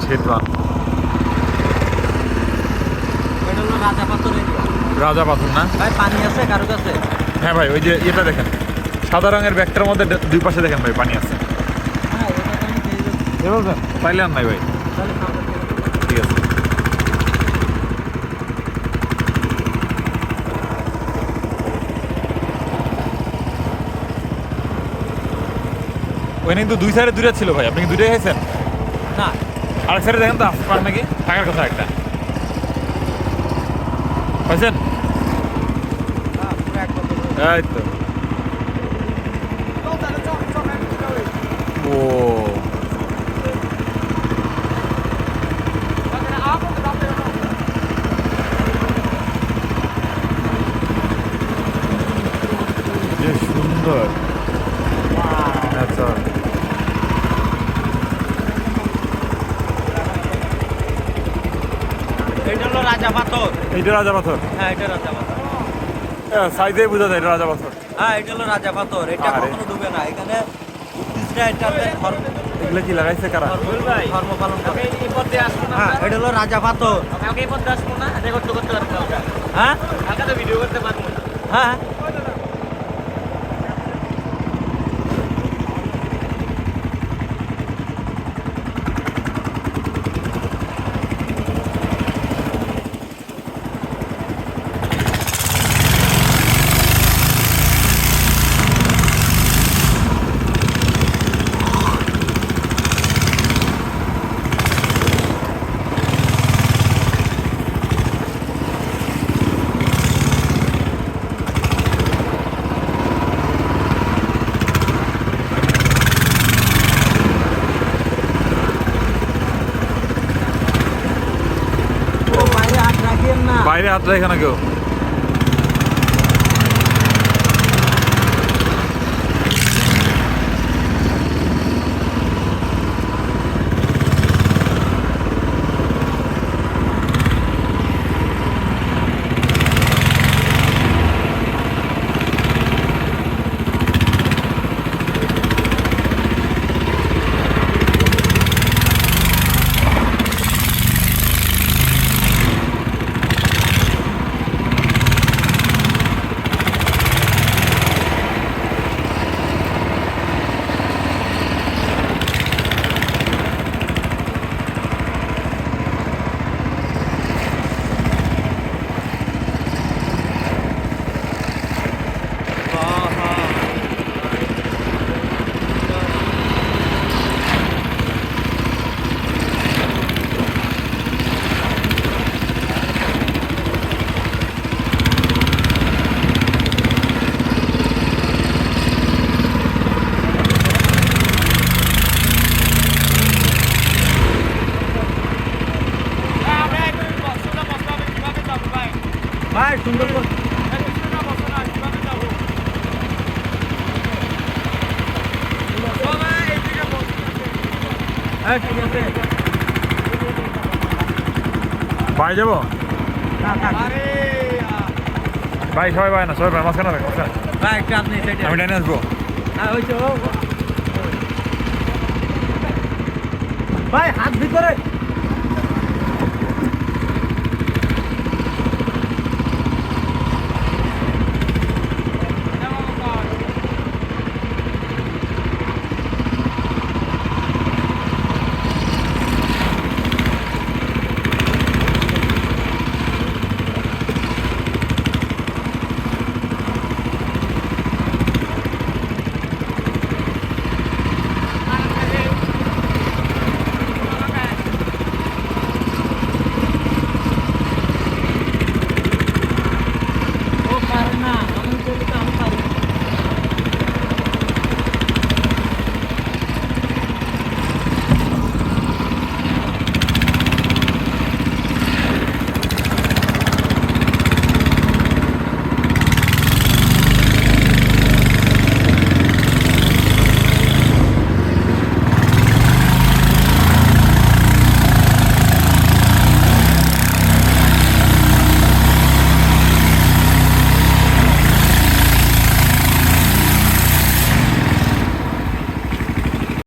শেরওয়ান। এটা হলো রাজা পাথর এরিয়া। রাজা পাথর না ভাই পানি আছে কারো কাছে? হ্যাঁ ভাই, ওই যে এটা দেখেন সাদা রঙের ব্যাগটার মধ্যে দুই পাশে দেখেন ভাই পানি আছে। হ্যাঁ এটা তো আমি পেয়ে যাচ্ছি। বলবেন তাইলে আর নাই ভাই, তাহলে খাওয়া ঠিক আছে। ওই কিন্তু দুই সাইডে দুইটা ছিল ভাই, আপনি কি দুইটাই খাইছেন? না আরেক সাইডে দেখেন তো আসতে পারেন নাকি, থাকার কথা একটা পাইছেন? পুরো এক বোতল। এই তো ও যে সুন্দর। আচ্ছা এটা হলো রাজা পাথর। এইটা রাজা পাথর, হ্যাঁ এটা রাজা পাথর। সাইজে বোঝা যায় এটা রাজা পাথর। হ্যাঁ এটা হলো রাজা পাথর। এটা আরে। কখনো ডুবে না। এখানে বুদ্ধিস্টরা এটাতে এগুলো কি লাগাইছে কারা? ধর্ম পালন করে। হ্যাঁ এটা হলো রাজা পাথর। হ্যাঁ ভিডিও করতে পারবো না। হ্যাঁ ও বাইরে হাত রাখিয়েন না। বাইরে হাত রাখে না কেউ। ভাই সুন্দর করে হ্যাঁ ঠিক আছে। বাইরে যাবো না থাক। ভাই, সবাই ভাই না, সবাই ভাই মাঝখানে থাক, মাঝখানে। ভাই একটু আপনি সাইডে। আমি ডাইনে আসবো। হ্যাঁ হয়েছে। ভাই হাত ভিতরে।